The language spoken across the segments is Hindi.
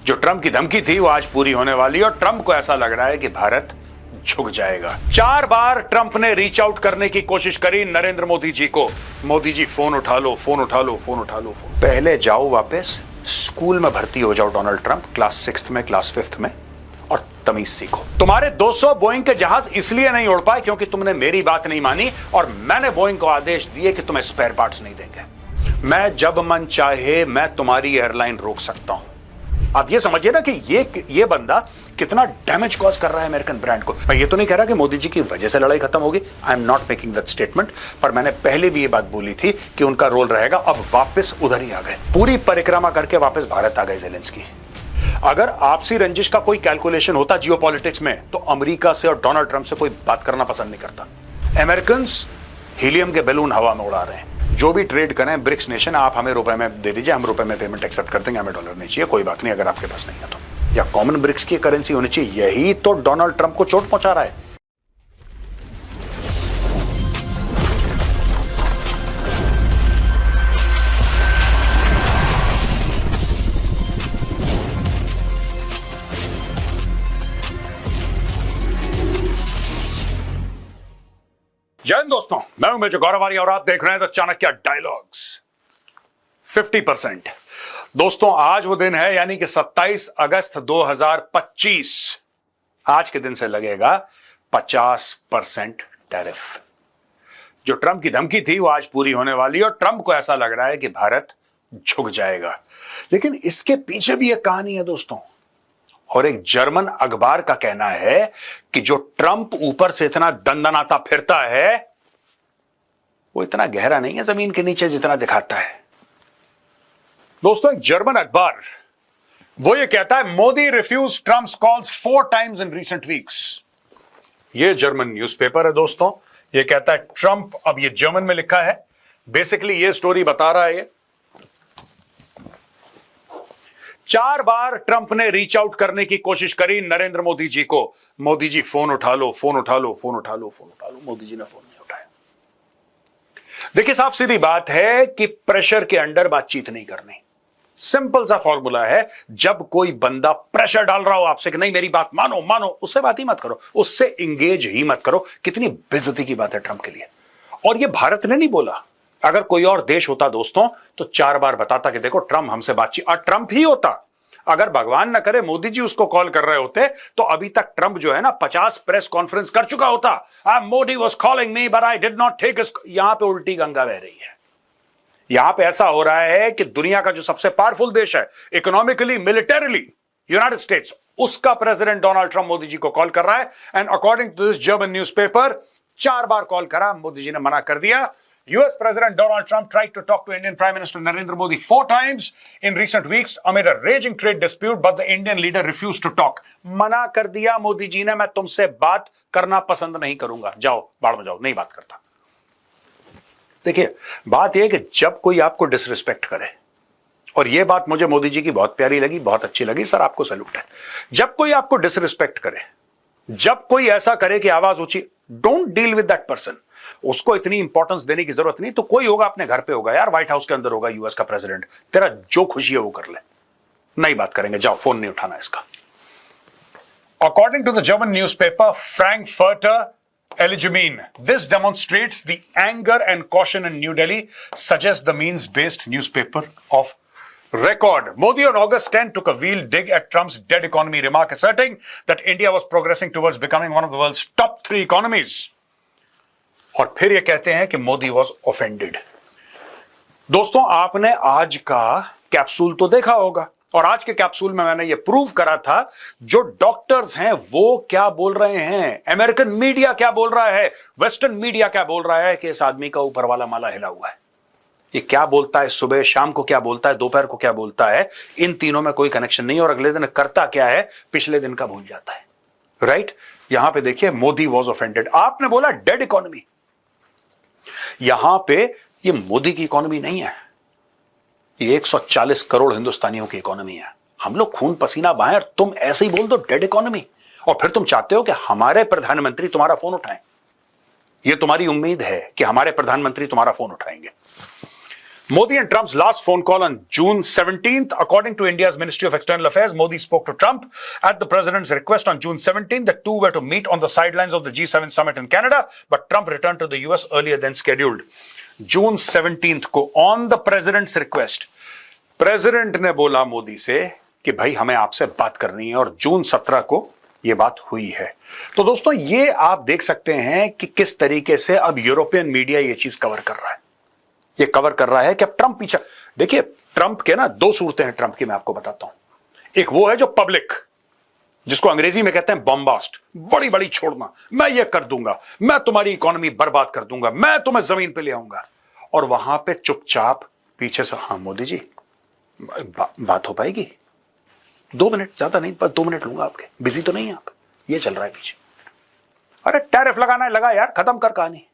जो ट्रंप की धमकी थी वो आज पूरी होने वाली है और ट्रंप को ऐसा लग रहा है कि भारत झुक जाएगा। 4 बार ट्रंप ने रीच आउट करने की कोशिश करी नरेंद्र मोदी जी को। मोदी जी फोन उठा लो, फोन उठा लो, फोन उठा लो। पहले जाओ वापस स्कूल में भर्ती हो जाओ डोनाल्ड ट्रंप, क्लास 6th में, क्लास 5th में, और तमीज सीखो। तुम्हारे 200 बोइंग के जहाज इसलिए नहीं उड़ पाए क्योंकि तुमने मेरी बात नहीं मानी और मैंने बोइंग को आदेश दिए कि तुम्हें स्पेयर पार्ट्स नहीं देंगे। मैं जब मन चाहे मैं तुम्हारी एयरलाइन रोक सकता हूं। आप ये समझिए ना कि ये बंदा कितना डैमेज कॉज कर रहा है अमेरिकन ब्रांड को। मैं ये तो नहीं कह रहा कि मोदी जी की वजह से लड़ाई खत्म होगी, I am not making that statement, पर मैंने पहले भी ये बात बोली थी कि उनका रोल रहेगा। अब वापस उधर ही आ गए, पूरी परिक्रमा करके वापस भारत आ गए ज़ेलेंस्की। अगर आपसी रंजिश का कोई कैलकुलेशन होता जियोपॉलिटिक्स में तो अमेरिका से और डोनाल्ड ट्रंप से कोई बात करना पसंद नहीं करता। अमेरिकन हीलियम के बैलून हवा में उड़ा रहे हैं। जो भी ट्रेड करें ब्रिक्स नेशन, आप हमें रुपए में दे दीजिए, हम रुपए में पेमेंट एक्सेप्ट कर देंगे, हमें डॉलर नहीं चाहिए, कोई बात नहीं अगर आपके पास नहीं है तो। या कॉमन ब्रिक्स की करेंसी होनी चाहिए। यही तो डोनाल्ड ट्रंप को चोट पहुंचा रहा है। जय हिंद दोस्तों, मैं हूं मेजर गौरव आर्य और आप देख रहे हैं द चाणक्य डायलॉग्स। 50%। दोस्तों आज वो दिन है यानी कि 27 अगस्त 2025। आज के दिन से लगेगा 50% टैरिफ। जो ट्रंप की धमकी थी वो आज पूरी होने वाली है और ट्रंप को ऐसा लग रहा है कि भारत झुक जाएगा। लेकिन इसके पीछे भी एक कहानी है दोस्तों, और एक जर्मन अखबार का कहना है कि जो ट्रंप ऊपर से इतना दंदनाता फिरता है वो इतना गहरा नहीं है जमीन के नीचे जितना दिखाता है। दोस्तों एक जर्मन अखबार वो ये कहता है, Modi refuse Trump's calls 4 times in recent weeks. ये जर्मन न्यूज़पेपर है दोस्तों। ये कहता है ट्रंप, अब ये जर्मन में लिखा है, बेसिकली ये स्टोरी बता रहा है। 4 बार ट्रंप ने रीच आउट करने की कोशिश करी नरेंद्र मोदी जी को। मोदी जी फोन उठा लो, फोन उठा लो, फोन उठा लो, फोन उठा लो। मोदी जी ने फोन नहीं उठाया। देखिए साफ सीधी बात है कि प्रेशर के अंडर बातचीत नहीं करनी। सिंपल सा फॉर्मूला है, जब कोई बंदा प्रेशर डाल रहा हो आपसे कि नहीं मेरी बात मानो मानो, उससे बात ही मत करो, उससे इंगेज ही मत करो। कितनी बेइज्जती की बात है ट्रंप के लिए। और ये भारत ने नहीं बोला, अगर कोई और देश होता दोस्तों तो 4 बार बताता कि देखो ट्रंप हमसे बातचीत, और ट्रंप ही होता। अगर भगवान ना करे मोदी जी उसको कॉल कर रहे होते तो अभी तक ट्रंप जो है ना 50 प्रेस कॉन्फ्रेंस कर चुका होता। Modi was calling me but I did not take. यहां पे उल्टी गंगा बह रही है। यहां पे ऐसा हो रहा है कि दुनिया का जो सबसे पावरफुल देश है इकोनॉमिकली, मिलिटरीली, यूनाइटेड स्टेट्स, उसका president Donald Trump Modi ji को कॉल कर रहा है। And according to this German newspaper 4 बार कॉल करा, मोदी जी ने मना कर दिया। US President Donald Trump tried to talk to Indian Prime Minister Narendra Modi 4 times in recent weeks amid a raging trade dispute, but the Indian leader refused to talk. मना कर दिया मोदी जी ने, मैं तुमसे बात करना पसंद नहीं करूंगा, जाओ बाढ़ में जाओ, नहीं बात करता। देखिए बात यह कि जब कोई आपको डिसरिस्पेक्ट करे, और यह बात मुझे मोदी जी की बहुत प्यारी लगी, बहुत अच्छी लगी, सर आपको सैल्यूट है। जब कोई आपको डिसरिस्पेक्ट करे, जब कोई ऐसा करे कि आवाज ऊंची, don't deal with that person. उसको इतनी इंपॉर्टेंस देने की जरूरत नहीं। तो कोई होगा अपने घर पे होगा यार, व्हाइट हाउस के अंदर होगा यूएस का प्रेसिडेंट, तेरा जो खुशी है वो कर ले, नहीं बात करेंगे, जाओ फोन नहीं उठाना इसका। According to the German newspaper Frankfurter Allgemeine, this demonstrates the anger and caution in New Delhi, suggests the means-based newspaper of record. Modi on August 10 took a veiled dig at Trump's dead economy remark, asserting that India was progressing towards becoming one of the world's top 3 economies. और फिर ये कहते हैं कि मोदी वॉज ऑफेंडेड। दोस्तों आपने आज का कैप्सूल तो देखा होगा, और आज के कैप्सूल में मैंने ये प्रूव करा था जो डॉक्टर्स हैं वो क्या बोल रहे हैं, अमेरिकन मीडिया क्या बोल रहा है, वेस्टर्न मीडिया क्या बोल रहा है कि इस आदमी का ऊपर वाला माला हिला हुआ है। ये क्या बोलता है, सुबह शाम को क्या बोलता है, दोपहर को क्या बोलता है, इन तीनों में कोई कनेक्शन नहीं, और अगले दिन करता क्या है पिछले दिन का भूल जाता है। राइट, यहां पे देखिए मोदी वॉज ऑफेंडेड। आपने बोला डेड इकोनॉमी, यहां पे ये मोदी की इकोनॉमी नहीं है, ये 140 करोड़ हिंदुस्तानियों की इकोनॉमी है। हम लोग खून पसीना बहाएं और तुम ऐसे ही बोल दो डेड इकोनॉमी, और फिर तुम चाहते हो कि हमारे प्रधानमंत्री तुम्हारा फोन उठाएं। ये तुम्हारी उम्मीद है कि हमारे प्रधानमंत्री तुम्हारा फोन उठाएंगे। Modi and Trump's last phone call on June 17th. According to India's Ministry of External Affairs, Modi spoke to Trump at the president's request on June 17th. The two were to meet on the sidelines of the G7 summit in Canada, but Trump returned to the US earlier than scheduled. June 17th को on the president's request, president ने बोला मोदी से कि भाई हमें आपसे बात करनी है, और जून 17 को यह बात हुई है। तो दोस्तों, ये आप देख सकते हैं कि किस तरीके से अब यूरोपियन मीडिया ये चीज कवर कर रहा है। ये कवर कर रहा है कि अब ट्रंप पीछे, देखिए ट्रंप के ना दो सूरतें हैं ट्रंप की, मैं आपको बताता हूं। एक वो है जो पब्लिक, जिसको अंग्रेजी में कहते हैं बॉम्बास्ट, बड़ी बड़ी छोड़ना, मैं ये कर दूंगा, मैं तुम्हारी इकोनॉमी बर्बाद कर दूंगा, मैं तुम्हें जमीन पे ले आऊंगा। और वहां पे चुपचाप पीछे से, हाँ मोदी जी बात हो पाएगी, 2 मिनट, ज्यादा नहीं, बस 2 मिनट लूंगा आपके, बिजी तो नहीं है आप, ये चल रहा है पीछे। अरे टैरिफ लगाना है लगा यार, खत्म कर कहानी,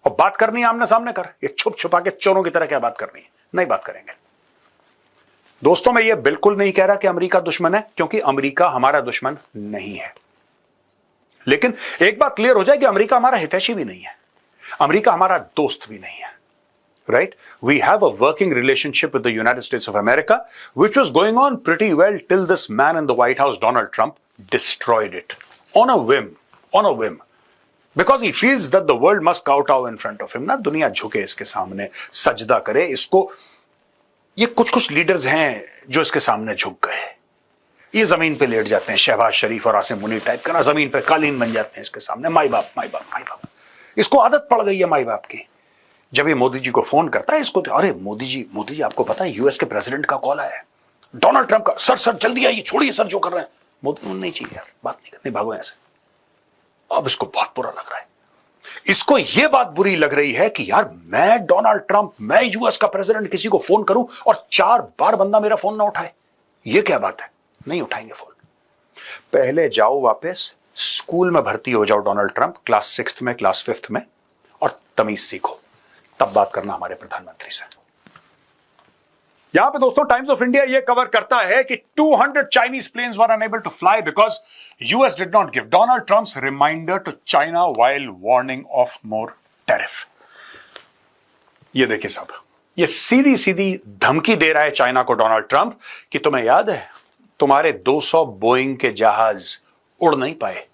और बात करनी है आमने सामने कर। ये छुप छुपा के चोरों की तरह क्या बात करनी है, नहीं बात करेंगे। दोस्तों, मैं ये बिल्कुल नहीं कह रहा कि अमेरिका दुश्मन है, क्योंकि अमेरिका हमारा दुश्मन नहीं है। लेकिन एक बात क्लियर हो जाए कि अमेरिका हमारा हितैषी भी नहीं है, अमेरिका हमारा दोस्त भी नहीं है। Right? We have a working relationship with the United States of America, which was going on pretty well till this man in the White House, Donald Trump, destroyed it on a whim, because he feels that the world must kowtow in front of him. ना दुनिया झुके इसके सामने, सजदा करे इसको। ये कुछ लीडर्स हैं जो इसके सामने झुक गए, ये जमीन पे लेट जाते हैं, शहबाज शरीफ और आसिम मुनीर टाइप का ना, जमीन पे कालीन बन जाते हैं इसके सामने। माई बाप, माई बाप, माई बाप, इसको आदत पड़ गई है माई बाप की। जब ये मोदी जी को फोन करता है इसको, अरे मोदी जी आपको पता है यूएस के प्रेसिडेंट का कॉल आया है, डोनाल्ड ट्रंप का, सर जल्दी आइए, छोड़िए सर जो कर रहे हैं। मोदी नहीं चाहिए यार, बात नहीं करनी, भागो यहां से। अब इसको बहुत बुरा लग रहा है, इसको यह बात बुरी लग रही है कि यार मैं डोनाल्ड ट्रंप, मैं यूएस का प्रेसिडेंट किसी को फोन करूं और 4 बार बंदा मेरा फोन ना उठाए, यह क्या बात है। नहीं उठाएंगे फोन। पहले जाओ वापस स्कूल में भर्ती हो जाओ डोनाल्ड ट्रंप, क्लास 6th में, क्लास 5th में, और तमीज सीखो, तब बात करना हमारे प्रधानमंत्री से। यहां पे दोस्तों टाइम्स ऑफ इंडिया ये कवर करता है कि 200 Chinese planes were unable to fly because US did not give Donald Trump's reminder to China while warning of more tariff. ये देखिए साहब, ये सीधी सीधी धमकी दे रहा है चाइना को डोनाल्ड ट्रंप कि तुम्हें याद है तुम्हारे 200 बोइंग के जहाज उड़ नहीं पाए,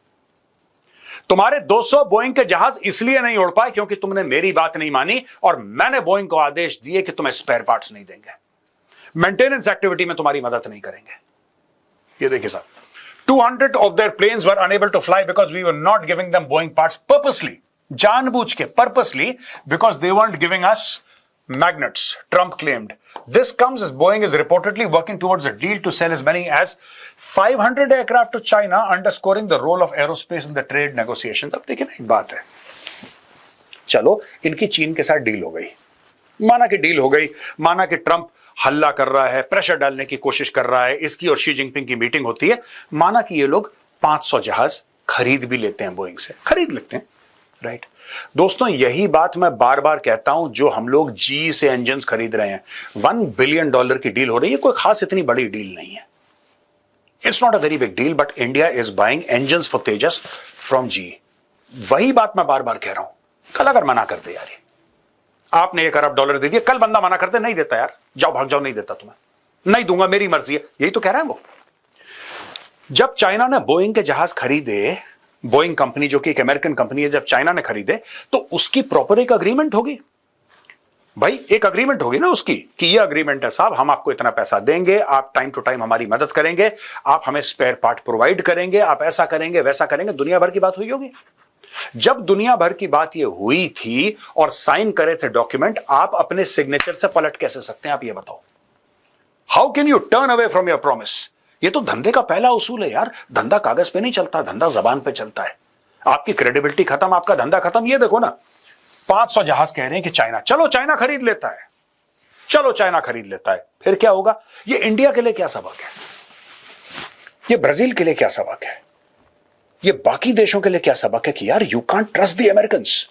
तुम्हारे 200 बोइंग के जहाज इसलिए नहीं उड़ पाए क्योंकि तुमने मेरी बात नहीं मानी, और मैंने बोइंग को आदेश दिए कि तुम्हें स्पेयर पार्ट्स नहीं देंगे, मेंटेनेंस एक्टिविटी में तुम्हारी मदद नहीं करेंगे। ये देखिए साहब, 200 of their planes were unable to fly because we were not giving them Boeing parts purposely, जानबूझ के, purposely, because they weren't giving us magnets, Trump claimed. This comes as Boeing is reportedly working towards a deal to sell as many as 500 aircraft to China, underscoring the role of aerospace in the trade negotiations. अब देखिए ना, एक बात है, चलो इनकी चीन के साथ डील हो गई, माना कि डील हो गई, माना कि ट्रंप हल्ला कर रहा है, प्रेशर डालने की कोशिश कर रहा है, इसकी और शी जिनपिंग की मीटिंग होती है, माना कि ये लोग 500 जहाज खरीद भी लेते हैं, बोइंग से खरीद लेते हैं, राइट। दोस्तों, यही बात मैं बार बार कहता हूं, जो हम लोग जी से इंजन खरीद रहे हैं, $1 बिलियन की डील हो रही है, कोई खास इतनी बड़ी डील नहीं है, it's not a very big deal, but India is buying engine for Tejas from GE. वही बात मैं बार बार कह रहा हूं, कल अगर मना कर दे यार, आपने $1 अरब दे दिया, कल बंदा मना करते नहीं देता यार, जाओ भाग जाओ, नहीं देता तुम्हें, नहीं दूंगा, मेरी मर्जी है, यही तो कह रहा है वो। जब चाइना ने बोइंग के जहाज खरीदे, बोइंग कंपनी जो कि एक अमेरिकन कंपनी है, जब चाइना ने खरीदे तो उसकी प्रॉपर एक अग्रीमेंट होगी भाई, एक अग्रीमेंट होगी ना उसकी, कि ये अग्रीमेंट है साहब, हम आपको इतना पैसा देंगे, आप टाइम टू टाइम हमारी मदद करेंगे, आप हमें स्पेयर पार्ट प्रोवाइड करेंगे, आप ऐसा करेंगे वैसा करेंगे, दुनिया भर की बात हुई होगी। जब दुनिया भर की बात ये हुई थी और साइन करे थे डॉक्यूमेंट, आप अपने सिग्नेचर से पलट कैसे सकते हैं, आप ये बताओ। How can U turn away from your promise. ये तो धंधे का पहला उसूल है यार, धंधा कागज पे नहीं चलता, धंधा जबान पे चलता है। आपकी क्रेडिबिलिटी खत्म, आपका धंधा खत्म। ये देखो ना, 500 जहाज कह रहे हैं कि चाइना, चलो चाइना खरीद लेता है, चलो चाइना खरीद लेता है, फिर क्या होगा। ये इंडिया के लिए क्या सबक है, ये ब्राजील के लिए क्या सबक है, ये बाकी देशों के लिए क्या सबक है कि यार you can't trust the Americans.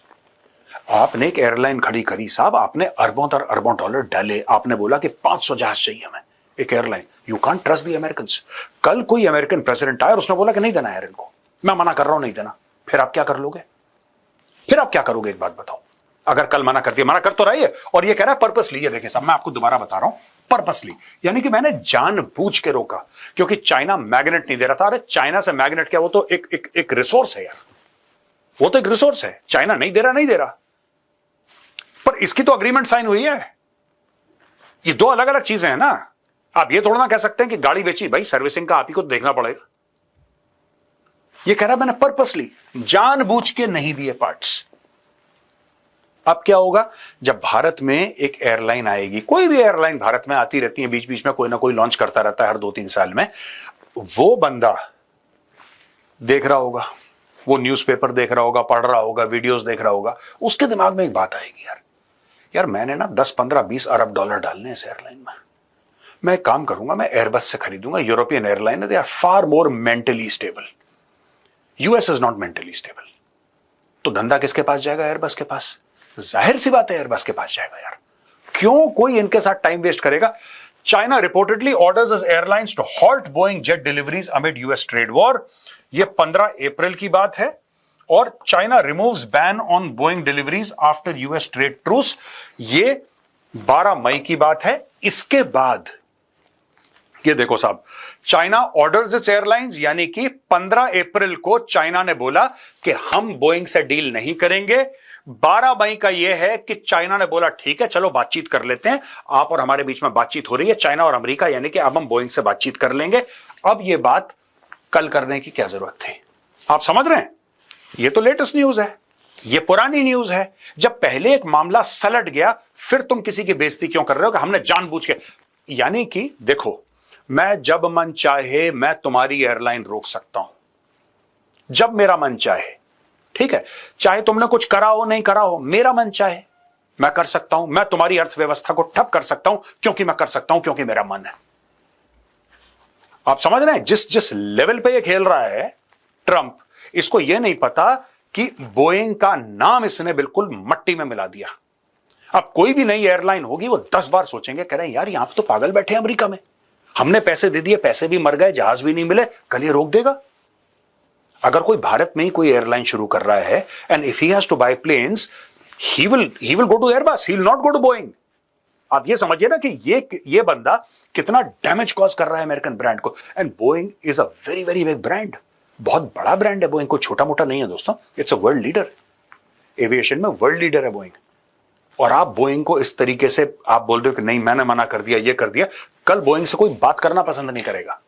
आपने एक एयरलाइन खड़ी करी साहब, आपने अरबों दर अरबों डॉलर डाले, आपने बोला कि 500 जहाज चाहिए हमें, एक airline, you can't trust the Americans. कल कोई अमेरिकन प्रेसिडेंट आया और उसने बोला कि नहीं देना यार इनको, मैं मना कर रहा हूं नहीं देना, फिर आप क्या कर लोगे, फिर आप क्या करोगे, एक बात बताओ। अगर कल मना कर दिया, मना कर तो रही है, और ये कह रहा है पर्पसली। ये देखिए साहब, मैं आपको दोबारा बता रहा हूं, पर्पसली यानी कि मैंने जानबूझ के रोका, क्योंकि चाइना मैग्नेट नहीं दे रहा था। अरे चाइना से मैग्नेट क्या, वो तो एक रिसोर्स है यार, वो तो एक रिसोर्स है। चाइना नहीं दे रहा, नहीं दे रहा, पर इसकी तो अग्रीमेंट साइन हुई है। ये दो अलग अलग चीजें हैं ना। आप ये थोड़ा ना कह सकते हैं कि गाड़ी बेची, भाई सर्विसिंग का आप ही को देखना पड़ेगा। ये कह रहा है मैंने पर्पसली, जानबूझ के नहीं दिए पार्ट्स। अब क्या होगा, जब भारत में एक एयरलाइन आएगी, कोई भी एयरलाइन भारत में आती रहती है, बीच बीच में कोई ना कोई लॉन्च करता रहता है हर 2-3 साल में, वो बंदा देख रहा होगा, वो न्यूज़पेपर देख रहा होगा, पढ़ रहा होगा, वीडियोस देख रहा होगा, उसके दिमाग में एक बात आएगी, यार मैंने ना 10, 15, 20 अरब डॉलर डालने इस एयरलाइन में, मैं एक काम करूंगा, मैं एयरबस से खरीदूंगा। यूरोपियन एयरलाइन है, they are far more mentally stable, US is not mentally stable. तो धंधा किसके पास जाएगा? एयरबस के पास। जाहिर सी बात है एयरबस के पास जाएगा यार, क्यों कोई इनके साथ टाइम वेस्ट करेगा। China reportedly orders is airlines to halt Boeing jet deliveries amid US trade war. यह 15 अप्रैल की बात है, और China removes ban on Boeing deliveries after US trade truce, ये 12 मई की बात है। इसके बाद ये देखो साहब, चाइना ऑर्डर्स इट्स एयरलाइंस, यानी कि 15 अप्रैल को चाइना ने बोला कि हम बोइंग से डील नहीं करेंगे। 12 मई का यह है कि चाइना ने बोला ठीक है चलो बातचीत कर लेते हैं, आप और हमारे बीच में बातचीत हो रही है, चाइना और अमेरिका, यानी कि अब हम बोइंग से बातचीत कर लेंगे। अब यह बात कल करने की क्या जरूरत थी? आप समझ रहे हैं, यह तो लेटेस्ट न्यूज है, यह पुरानी न्यूज है। जब पहले एक मामला सलट गया, फिर तुम किसी की बेइज्जती क्यों कर रहे हो कि हमने जानबूझ के। यानी कि देखो, मैं जब मन चाहे मैं तुम्हारी एयरलाइन रोक सकता हूं, जब मेरा मन चाहे, ठीक है, चाहे तुमने कुछ करा हो नहीं करा हो, मेरा मन चाहे मैं कर सकता हूं। मैं तुम्हारी अर्थव्यवस्था को ठप कर सकता हूं, क्योंकि मैं कर सकता हूं, क्योंकि मेरा मन है। आप समझ रहे हैं जिस जिस लेवल पे ये खेल रहा है ट्रंप, इसको यह नहीं पता कि बोइंग का नाम इसने बिल्कुल मट्टी में मिला दिया। अब कोई भी नई एयरलाइन होगी, वो 10 बार सोचेंगे, कह रहे हैं यार यहां पे तो पागल बैठे हैं अमेरिका में, हमने पैसे दे दिए, पैसे भी मर गए, जहाज भी नहीं मिले, कल ये रोक देगा। अगर कोई भारत में ही कोई एयरलाइन शुरू कर रहा है, and if he has to buy planes, he will go to Airbus, he will not go to Boeing. आप ये समझिए ना कि ये बंदा कितना डैमेज कॉज कर रहा है अमेरिकन ब्रांड को। And Boeing is a very very big brand, बहुत बड़ा ब्रांड है बोइंग, को छोटा मोटा नहीं है दोस्तों, it's a world leader, aviation में वर्ल्ड लीडर है बोइंग। और आप बोइंग को इस तरीके से आप बोल रहे हो कि नहीं मैंने मना कर दिया, ये कर दिया, कल बोइंग से कोई बात करना पसंद नहीं करेगा।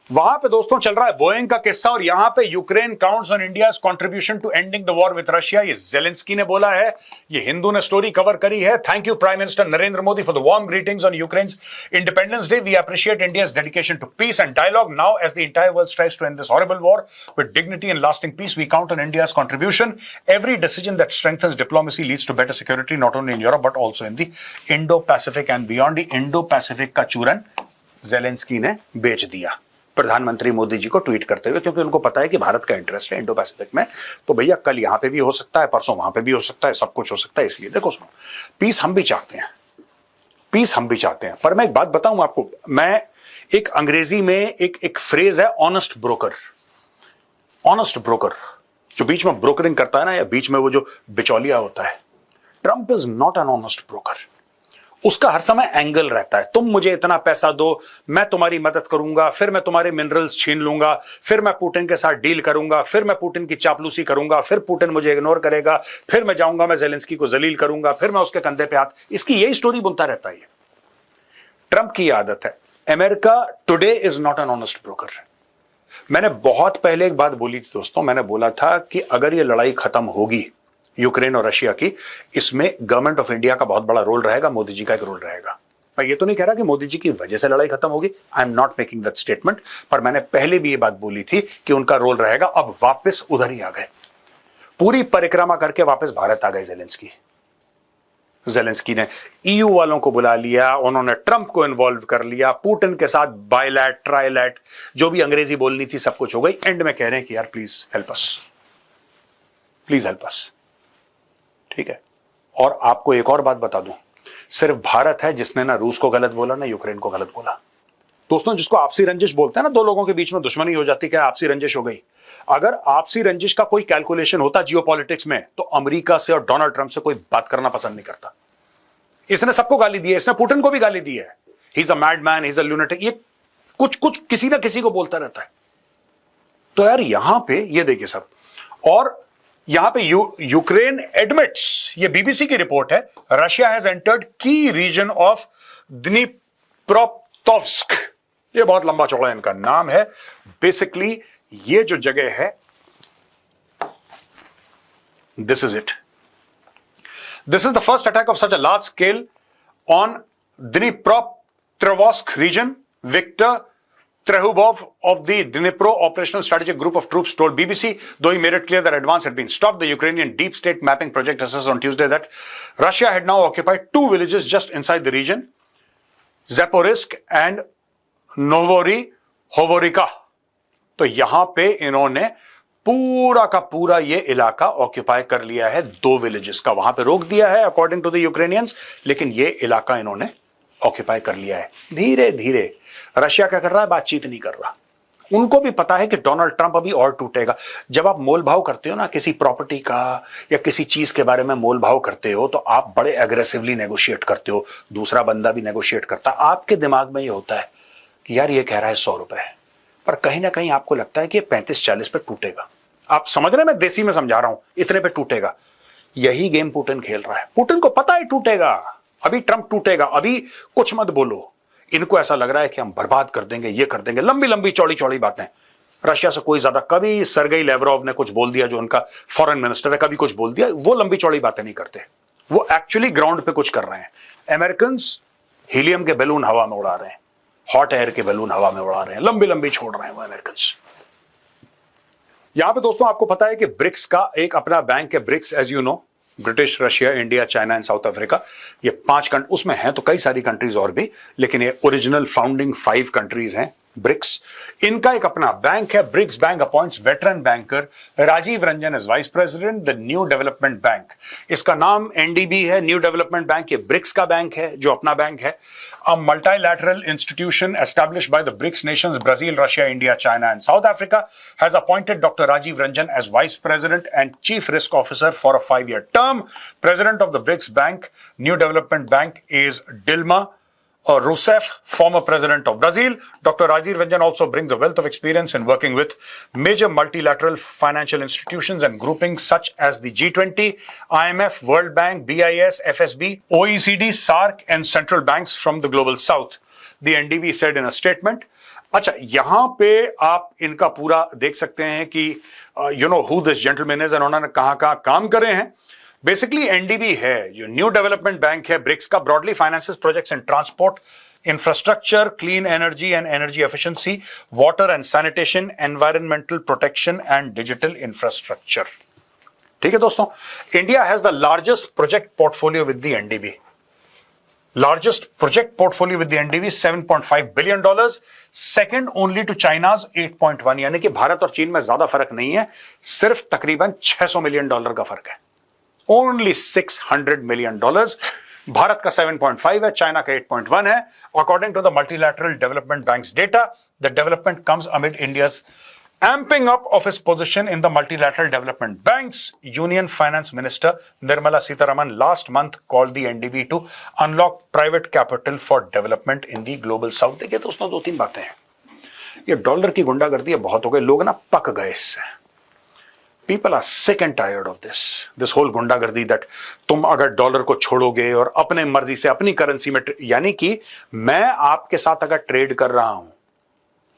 वहां पे दोस्तों चल रहा है बोइंग का किस्सा, और यहां पे Ukraine counts on India's contribution to ending the war with Russia, ये जेलेंस्की ने बोला है, ये हिंदू ने स्टोरी कवर करी है। Thank you prime minister Narendra Modi for the warm greetings on Ukraine's independence day. We appreciate India's dedication to peace and dialogue now as the entire world strives to end this horrible war with dignity and lasting peace. We count on India's contribution. Every decision that strengthens diplomacy leads to better security not only in Europe but also in the Indo Pacific and beyond. The Indo Pacific का चूरन जेलेंस्की ने बेच दिया प्रधानमंत्री मोदी जी को ट्वीट करते हुए, क्योंकि उनको पता है कि भारत का इंटरेस्ट है इंडो पैसिफिक में, तो भैया कल यहां पे भी हो सकता है, परसों वहां पे भी हो सकता है, सब कुछ हो सकता है। इसलिए देखो सुनो, पीस हम भी चाहते हैं, पीस हम भी चाहते हैं, पर मैं एक बात बताऊं आपको, मैं एक अंग्रेजी में एक फ्रेज है ऑनेस्ट ब्रोकर। ऑनेस्ट ब्रोकर जो बीच में ब्रोकरिंग करता है ना, या बीच में वो जो बिचौलिया होता है, Trump is not an honest broker. उसका हर समय एंगल रहता है, तुम मुझे इतना पैसा दो, मैं तुम्हारी मदद करूंगा, फिर मैं तुम्हारे मिनरल्स छीन लूंगा, फिर मैं पुतिन के साथ डील करूंगा, फिर मैं पुतिन की चापलूसी करूंगा, फिर पुतिन मुझे इग्नोर करेगा, फिर मैं जाऊंगा, मैं जेलेंस्की को जलील करूंगा, फिर मैं उसके कंधे पे हाथ, इसकी यही स्टोरी बुनता रहता है। ट्रंप की आदत है। America today is not an honest broker. मैंने बहुत पहले एक बात बोली थी दोस्तों, मैंने बोला था कि अगर ये लड़ाई खत्म होगी यूक्रेन और रशिया की, इसमें गवर्नमेंट ऑफ इंडिया का बहुत बड़ा रोल रहेगा, मोदी जी का एक रोल रहेगा। मैं ये तो नहीं कह रहा कि मोदी जी की वजह से लड़ाई खत्म होगी, I am not making that statement, पर मैंने पहले भी ये बात बोली थी कि उनका रोल रहेगा। अब वापस उधर ही आ गए, पूरी परिक्रमा करके वापस भारत आ गए जेलेंस्की। जेलेंस्की ने ईयू वालों को बुला लिया, उन्होंने ट्रंप को इन्वॉल्व कर लिया, पुतिन के साथ बायलैट ट्राइलैट जो भी अंग्रेजी बोलनी थी सब कुछ हो गई। एंड में कह रहे हैं कि यार please help us, please help us, ठीक है। और आपको एक और बात बता दूं, सिर्फ भारत है जिसने ना रूस को गलत बोला ना यूक्रेन को गलत बोला। दोस्तों, जिसको आपसी रंजिश बोलते हैं ना, दो लोगों के बीच में दुश्मनी हो जाती है, क्या आपसी रंजिश हो गई। अगर आपसी रंजिश का कोई कैलकुलेशन होता जियोपॉलिटिक्स में, तो अमेरिका से और डोनाल्ड ट्रंप से कोई बात करना पसंद नहीं करता। इसने सबको गाली दी है, इसने पुतिन को भी गाली दी है, he is a madman, he is a lunatic, ये कुछ कुछ किसी ना किसी को बोलता रहता है। तो यार यहां पे ये देखिए सब, और यहां पे यूक्रेन एडमिट्स, ये बीबीसी की रिपोर्ट है, रशिया हैज एंटर्ड की रीजन ऑफ द्नीप्रोपेट्रोव्स्क। ये बहुत लंबा चौड़ा इनका नाम है। बेसिकली ये जो जगह है, this is it. This is the first attack of such a large scale on Dnipropetrovsk region. Viktor Trehubov of the Dnipro Operational Strategic Group of Troops told BBC, though he made it clear that advance had been stopped. The Ukrainian Deep State Mapping Project assessed on Tuesday that Russia had now occupied 2 villages just inside the region, Zaporizhzhia and Novorossiysk. तो यहां पे इन्होंने पूरा का पूरा ये इलाका ऑक्यूपाई कर लिया है, 2 विलेजेस का वहां पे रोक दिया है अकॉर्डिंग टू द यूक्रेनियंस, लेकिन ये इलाका इन्होंने ऑक्यूपाई कर लिया है। धीरे धीरे रशिया क्या कर रहा है, बातचीत नहीं कर रहा। उनको भी पता है कि डोनाल्ड ट्रंप अभी और टूटेगा। जब आप मोल भाव करते हो ना किसी प्रॉपर्टी का या किसी चीज के बारे में मोल भाव करते हो, तो आप बड़े एग्रेसिवली नेगोशिएट करते हो, दूसरा बंदा भी नेगोशिएट करता है। आपके दिमाग में ये होता है कि यार ये कह रहा है 100 रुपए, पर कहीं ना कहीं आपको लगता है कि 35-40 पे टूटेगा। आप समझ रहे हैं, मैं देसी में समझा रहा हूं, इतने पे टूटेगा। यही गेम पुतिन खेल रहा है। पुतिन को पता है टूटेगा, अभी ट्रंप टूटेगा, अभी कुछ मत बोलो। इनको ऐसा लग रहा है कि हम बर्बाद कर देंगे, ये कर देंगे, लंबी लंबी चौड़ी चौड़ी बातें। रशिया से कोई ज्यादा, कभी सर्गेई लेवरोव ने कुछ बोल दिया, जो उनका फॉरेन मिनिस्टर है, कभी कुछ बोल दिया, वो लंबी चौड़ी बातें नहीं करते, वो एक्चुअली ग्राउंड पे कुछ कर रहे हैं। अमेरिकन हीलियम के बैलून हवा में उड़ा रहे हैं, हॉट एयर के बैलून हवा में उड़ा रहे हैं, लंबी लंबी छोड़ रहे हैं वो अमेरिकन। यहां पे दोस्तों आपको पता है कि ब्रिक्स का एक अपना बैंक है, BRICS as you know, British, Russia, India, China and South Africa, ये 5 कंट्री, उसमें हैं तो कई सारी कंट्रीज और भी, लेकिन ये ओरिजिनल फाउंडिंग 5 कंट्रीज हैं ब्रिक्स। इनका एक अपना बैंक है, BRICS bank appoints veteran banker Rajiv Ranjan as vice president the new development bank. इसका नाम एनडीबी है, न्यू डेवलपमेंट बैंक। ये ब्रिक्स का बैंक है, जो अपना बैंक है। A multilateral institution established by the BRICS nations Brazil, Russia, India, China and South Africa has appointed Dr. Rajiv Ranjan as Vice President and Chief Risk Officer for a 5-year term. President of the BRICS Bank, New Development Bank is Dilma Rousseff, former President of Brazil. Dr. Rajiv Ranjan also brings a wealth of experience in working with major multilateral financial institutions and groupings such as the G20, IMF, World Bank, BIS, FSB, OECD, SAARC and central banks from the global south, the NDB said in a statement. अच्छा, यहां पे आप इनका पूरा देख सकते हैं कि you know who this gentleman is and उन्होंने कहां काम करे हैं। बेसिकली एनडीबी है, जो न्यू डेवलपमेंट बैंक है ब्रिक्स का, broadly finances projects in transport, infrastructure, clean energy and energy efficiency, water and sanitation, environmental protection and digital infrastructure. ठीक है दोस्तों, India has the largest project portfolio with the NDB. Largest project portfolio with the NDB, $7.5 billion, second only to China's 8.1, यानी कि भारत और चीन में ज्यादा फर्क नहीं है, सिर्फ तकरीबन $600 मिलियन का फर्क है। Only $600 million. भारत का 7.5 है, चाइना का 8.1 है। According to the Multilateral Development Bank's data, the development comes amid India's amping up of its position in the multilateral development banks. Union Finance Minister Nirmala Sitharaman last month called the NDB to unlock private capital for development in the global south. देखिए दोस्तों, 2-3 बातें हैं। ये डॉलर की गुंडागर्दी बहुत हो गई, लोग ना पक गए इससे। People are sick and tired of this whole गुंडागर्दी, that तुम अगर डॉलर को छोड़ोगे और अपने मर्जी से अपनी करेंसी में, यानी कि मैं आपके साथ अगर ट्रेड कर रहा हूं,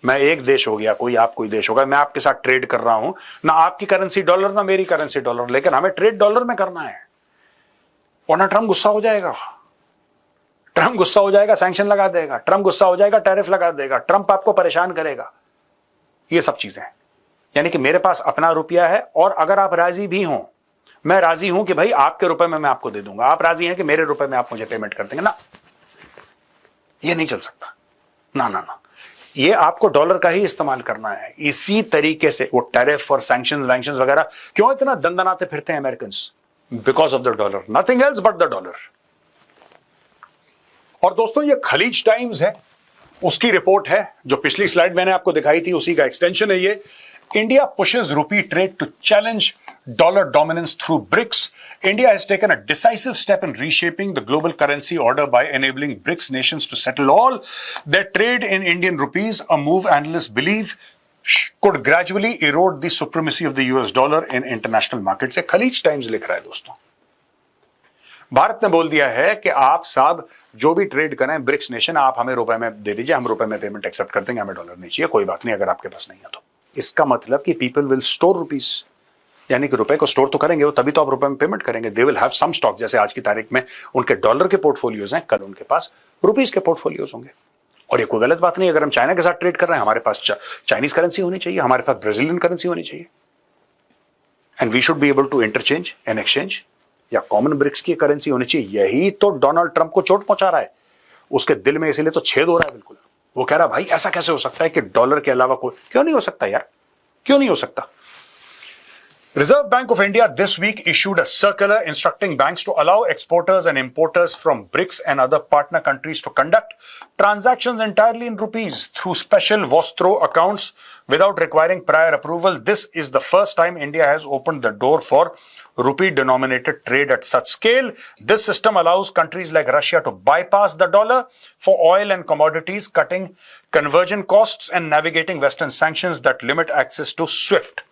मैं एक देश हो गया, कोई आप कोई देश होगा, मैं आपके साथ ट्रेड कर रहा हूं ना, आपकी करेंसी डॉलर ना मेरी करेंसी डॉलर, लेकिन हमें ट्रेड डॉलर में करना है, वरना ट्रंप गुस्सा हो जाएगा। ट्रंप गुस्सा हो जाएगा, सैंक्शन लगा देगा, ट्रंप गुस्सा हो जाएगा, टैरिफ लगा देगा, ट्रंप आपको परेशान करेगा। ये सब चीजें, यानी कि मेरे पास अपना रुपया है, और अगर आप राजी भी हो, मैं राजी हूं कि भाई आपके रुपए में मैं आपको दे दूंगा, आप राजी हैं कि मेरे रुपए में आप मुझे पेमेंट कर देंगे ना, ये नहीं चल सकता। ना ना ना, ये आपको डॉलर का ही इस्तेमाल करना है। इसी तरीके से वो टैरिफ और सैंक्शंस वैंक्शंस वगैरह क्यों इतना दंदनाते फिरते हैं American? Because of the dollar, nothing else but the dollar. और दोस्तों, ये खलीज टाइम्स है, उसकी रिपोर्ट है जो पिछली स्लाइड मैंने आपको दिखाई थी, उसी का एक्सटेंशन है ये। India pushes rupee trade to challenge dollar dominance through BRICS. India has taken a decisive step in reshaping the global currency order by enabling BRICS nations to settle all their trade in Indian rupees, a move analysts believe could gradually erode the supremacy of the US dollar in international markets. ये खलीज टाइम्स लिख रहा है दोस्तों। भारत ने बोल दिया है कि आप साहब जो भी ट्रेड करें ब्रिक्स नेशन, आप हमें रुपए में दे दीजिए, हम रुपए में पेमेंट एक्सेप्ट कर देंगे, हमें डॉलर नहीं चाहिए, कोई बात नहीं अगर आपके पास नहीं है तो। इसका मतलब कि पीपल विल स्टोर रुपीस, यानी कि रुपए को स्टोर तो करेंगे वो, तभी तो आप रुपए में पेमेंट करेंगे। They will have some stock, जैसे आज की तारीख में उनके डॉलर के पोर्टफोलियोज हैं, कल उनके पास रुपीस के पोर्टफोलियोज होंगे। और ये कोई गलत बात नहीं, अगर हम चाइना के साथ ट्रेड कर रहे हैं हमारे पास चाइनीज करेंसी होनी चाहिए, हमारे पास ब्राजीलियन करेंसी होनी चाहिए, and we should be able to interchange and exchange, या कॉमन ब्रिक्स की करेंसी होनी चाहिए। यही तो डोनाल्ड ट्रंप को चोट पहुंचा रहा है, उसके दिल में इसीलिए तो छेद हो रहा है बिल्कुल। वो कह रहा भाई ऐसा कैसे हो सकता है कि डॉलर के अलावा कोई, क्यों नहीं हो सकता यार, क्यों नहीं हो सकता। Reserve Bank of India this week issued a circular instructing banks to allow exporters and importers from BRICS and other partner countries to conduct transactions entirely in rupees through special Vostro accounts without requiring prior approval. This is the first time India has opened the door for rupee-denominated trade at such scale. This system allows countries like Russia to bypass the dollar for oil and commodities, cutting conversion costs and navigating Western sanctions that limit access to SWIFT.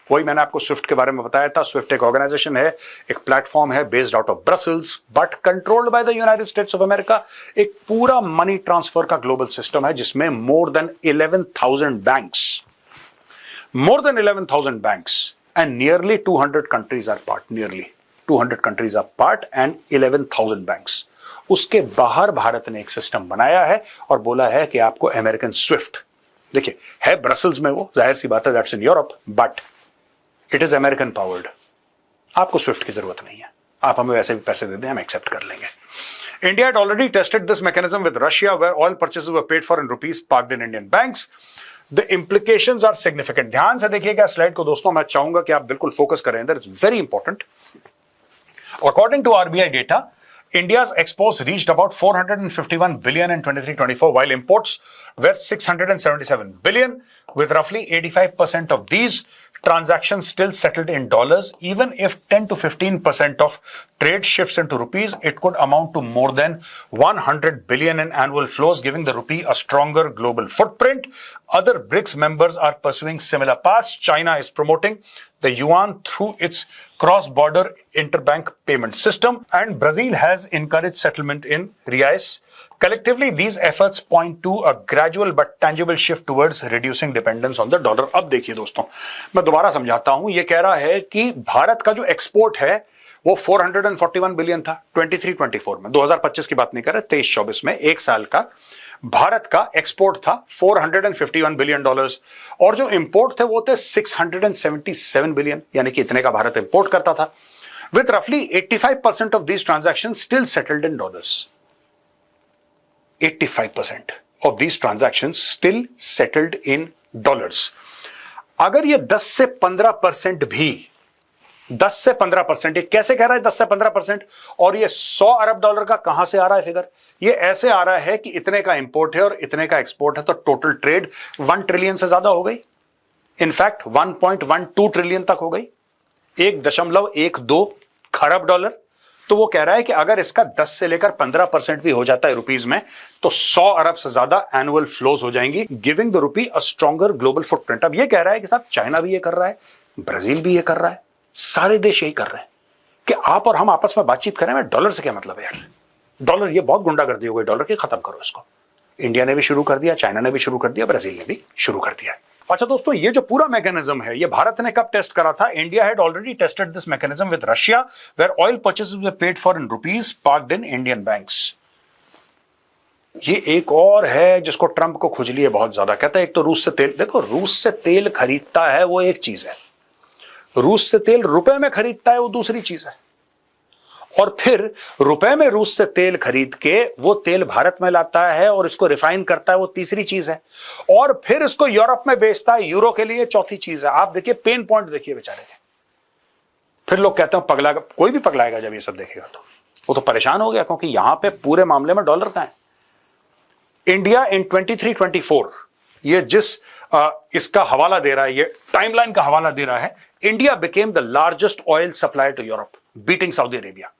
वही मैंने आपको स्विफ्ट के बारे में बताया था। स्विफ्ट एक ऑर्गेनाइजेशन है, एक प्लेटफॉर्म है based out of Brussels but controlled by the United States of America. एक पूरा मनी ट्रांसफर का ग्लोबल सिस्टम है जिसमें more than 11,000 banks and nearly 200 countries are part, nearly 200 countries are part and 11,000 banks. उसके बाहर भारत ने एक सिस्टम बनाया है और बोला है कि आपको अमेरिकन स्विफ्ट, देखिए है ब्रसल्स में, वो जाहिर सी बात है that's in Europe, but it is American powered. आपको स्विफ्ट की जरूरत नहीं है, आप हमें वैसे भी पैसे दे दें, हम एक्सेप्ट कर लेंगे। India had already tested this mechanism with Russia, where oil purchases were paid for in rupees parked in Indian banks. The implications are significant. ध्यान से देखिएगा स्लाइड को दोस्तों, मैं चाहूंगा कि आप बिल्कुल फोकस करें, that is very important. According to RBI data, India's exports reached about 451 billion in 23-24, while imports were 677 billion, with roughly 85% of these transactions still settled in dollars. Even if 10 to 15% of trade shifts into rupees, it could amount to more than 100 billion in annual flows, giving the rupee a stronger global footprint. Other BRICS members are pursuing similar paths. China is promoting the yuan through its cross-border interbank payment system, and Brazil has encouraged settlement in reais. Collectively, these efforts point to a gradual but tangible shift towards reducing dependence on the dollar. अब देखिए दोस्तों, मैं दोबारा समझाता हूं। ये कह रहा है कि भारत का जो एक्सपोर्ट है वो 441 बिलियन था 23-24 में, 2025 की बात नहीं कर रहे, 23-24 में एक साल का भारत का एक्सपोर्ट था 451 बिलियन डॉलर्स, और जो इंपोर्ट थे वो थे 677 बिलियन, यानी कि इतने का भारत इंपोर्ट करता था। विथ रफली 85% of these transactions still settled in dollars. 85% of these transactions still settled in dollars. अगर ये 10 से 15% भी, 10 से 15%, ये कैसे कह रहा है 10 से 15%, और ये 100 अरब डॉलर का कहां से आ रहा है फिगर? ये ऐसे आ रहा है कि इतने का इंपोर्ट है और इतने का एक्सपोर्ट है, तो टोटल ट्रेड 1 ट्रिलियन से ज्यादा हो गई। इनफैक्ट 1.12 ट्रिलियन तक हो गई, 1.12 खरब डॉलर। तो वो कह रहा है कि अगर इसका 10 से लेकर 15% भी हो जाता है रुपीज में, तो 100 अरब से ज्यादा एनुअल फ्लोज हो जाएंगी, giving the rupee a stronger global footprint. अब ये कह रहा है कि साहब चाइना भी ये कर रहा है, ब्राजील भी ये कर रहा है, सारे देश यही कर रहे हैं कि आप और हम आपस में बातचीत करें। में डॉलर से क्या मतलब है यार? डॉलर ये बहुत गुंडागर्दी हो गई डॉलर की, खत्म करो इसको। इंडिया ने भी शुरू कर दिया, चाइना ने भी शुरू कर दिया, ब्राजील ने भी शुरू कर दिया। अच्छा दोस्तों, ये जो पूरा मैकेनिज्म है ये भारत ने कब टेस्ट करा था? India had already tested this mechanism with Russia, where oil purchases were paid for in rupees parked in Indian banks. ये एक और है जिसको ट्रंप को खुजली है बहुत ज्यादा। कहता है एक तो रूस से तेल, देखो रूस से तेल खरीदता है वो एक चीज है, रूस से तेल रुपए में खरीदता है वो दूसरी चीज है, और फिर रुपए में रूस से तेल खरीद के वो तेल भारत में लाता है और इसको रिफाइन करता है वो तीसरी चीज है, और फिर इसको यूरोप में बेचता है यूरो के लिए चौथी चीज है। आप देखिए पेन पॉइंट देखिए बेचारे के। फिर लोग कहते हैं पगला, कोई भी पगलाएगा जब ये सब देखेगा, तो वो तो परेशान हो गया, क्योंकि यहां पे पूरे मामले में डॉलर का है। इंडिया इन 23-24, ये जिस इसका हवाला दे रहा है, ये टाइमलाइन का हवाला दे रहा है, India became the largest oil supplier to Europe, beating Saudi Arabia.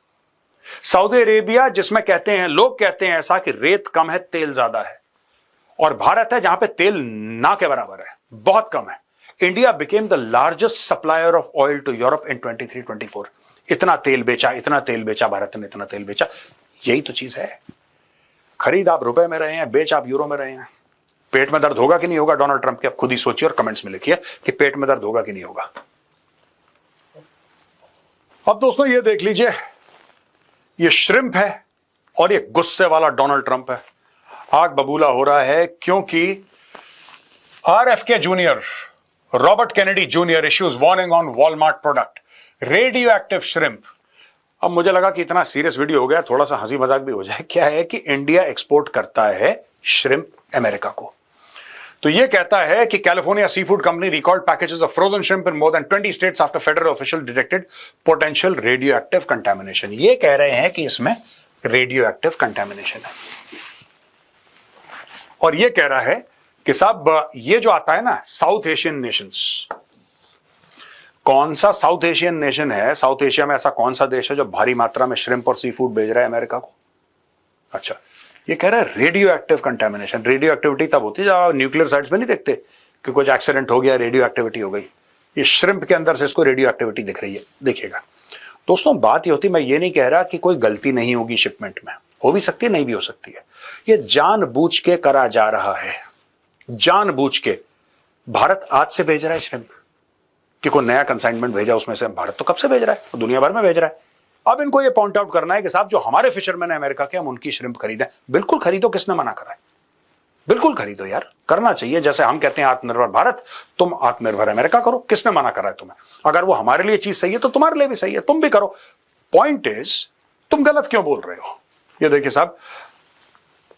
Saudi Arabia जिसमें कहते हैं, लोग कहते हैं ऐसा कि रेत कम है, तेल ज्यादा है, और भारत है जहां पे तेल ना के बराबर है, बहुत कम है। India became the largest supplier of oil to Europe in 23-24। इतना तेल बेचा भारत ने, इतना तेल बेचा। यही तो चीज है। खरीद आप रुपए में रहे हैं, बेच आप यूरो में रहे हैं। पेट में दर्द होगा कि नहीं होगा डोनाल्ड ट्रंप के? आप खुद ही सोचिए और कमेंट्स में लिखिए कि पेट में दर्द होगा कि नहीं होगा। अब दोस्तों ये देख लीजिए, ये श्रिम्प है और ये गुस्से वाला डोनाल्ड ट्रंप है। आग बबूला हो रहा है क्योंकि RFK junior, Robert Kennedy junior issues warning on Walmart product radio active shrimp. अब मुझे लगा कि इतना सीरियस वीडियो हो गया, थोड़ा सा हंसी मजाक भी हो जाए। क्या है कि इंडिया एक्सपोर्ट करता है श्रिम्प अमेरिका को। तो यह कहता है कि California sea food company recalled packages of frozen shrimp in more than 20 states after federal official detected potential radioactive contamination. ये कह रहे हैं कि इसमें रेडियो एक्टिव कंटेमिनेशन है, और यह कह रहा है कि साहब ये जो आता है ना साउथ एशियन नेशंस, कौन सा साउथ एशियन नेशन है? साउथ एशिया में ऐसा कौन सा देश है जो भारी मात्रा में श्रिम्प और सी फूड भेज रहा है अमेरिका को? अच्छा, ये कह रहा है radio active contamination. Radio activity तब होती है जब आप न्यूक्लियर साइट्स में नहीं देखते कि कुछ एक्सीडेंट हो गया, रेडियो एक्टिविटी हो गई। ये श्रिम्प के अंदर से इसको रेडियो एक्टिविटी दिख रही है। देखिएगा दोस्तों, बात ये होती, मैं ये नहीं कह रहा कि कोई गलती नहीं होगी शिपमेंट में, हो भी सकती है, नहीं भी हो सकती है। ये जानबूझ के करा जा रहा है, जानबूझ के। भारत आज से भेज रहा है श्रिम्प कि कोई नया कंसाइनमेंट भेजा उसमें से? भारत तो कब से भेज रहा है, दुनिया भर में भेज रहा है। अब इनको ये पॉइंट आउट करना है कि साहब जो हमारे फिशरमैन है अमेरिका के, हम उनकी श्रिम्प खरीदें। बिल्कुल खरीदो, किसने मना करा है? बिल्कुल खरीदो यार, करना चाहिए। जैसे हम कहते हैं आत्मनिर्भर भारत, तुम आत्मनिर्भर अमेरिका करो, किसने मना करा है तुम्हें? अगर वो हमारे लिए चीज सही है तो तुम्हारे लिए भी सही है, तुम भी करो। पॉइंट इज, तुम गलत क्यों बोल रहे हो? ये देखिए साहब,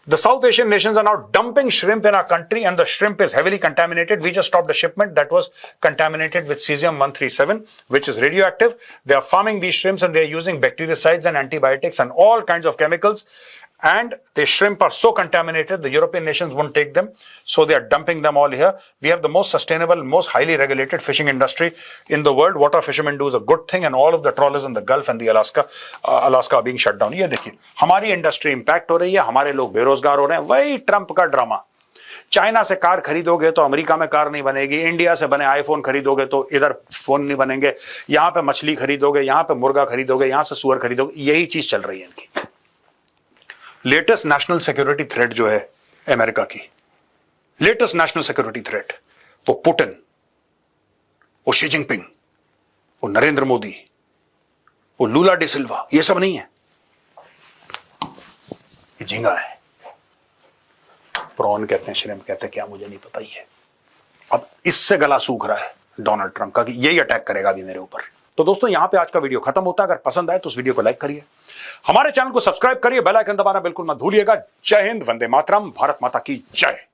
the South Asian nations are now dumping shrimp in our country and the shrimp is heavily contaminated. We just stopped a shipment that was contaminated with cesium-137, which is radioactive. They are farming these shrimps and they are using bactericides and antibiotics and all kinds of chemicals. And the shrimp are so contaminated, the European nations won't take them. So they are dumping them all here. We have the most sustainable, most highly regulated fishing industry in the world. What our fishermen do is a good thing, and all of the trawlers in the Gulf and the Alaska are being shut down. ये देखिए, हमारी इंडस्ट्री इंपैक्ट हो रही है, हमारे लोग बेरोजगार हो रहे हैं। वही ट्रंप का ड्रामा। चाइना से कार खरीदोगे तो अमेरिका में कार नहीं बनेगी, इंडिया से बने आईफोन खरीदोगे तो इधर फोन नहीं बनेंगे, यहां पे मछली खरीदोगे, यहां पे मुर्गा खरीदोगे, यहां से सुअर खरीदोगे। यही चीज चल रही है इनकी। लेटेस्ट नेशनल सिक्योरिटी थ्रेट जो है अमेरिका की, लेटेस्ट नेशनल सिक्योरिटी थ्रेट, वो पुतिन, वो शी जिनपिंग, वो नरेंद्र मोदी, वो लूला डी सिल्वा, ये सब नहीं है, ये झींगा है। प्रॉन कहते हैं, श्रिम्प कहते हैं, क्या मुझे नहीं पता ही है। अब इससे गला सूख रहा है डोनाल्ड ट्रंप का कि यही अटैक करेगा अभी मेरे ऊपर। तो दोस्तों यहां पे आज का वीडियो खत्म होता है। अगर पसंद आए तो उस वीडियो को लाइक करिए, हमारे चैनल को सब्सक्राइब करिए, बेल आइकन दबाना बिल्कुल मत भूलिएगा। जय हिंद, वंदे मातरम, भारत माता की जय।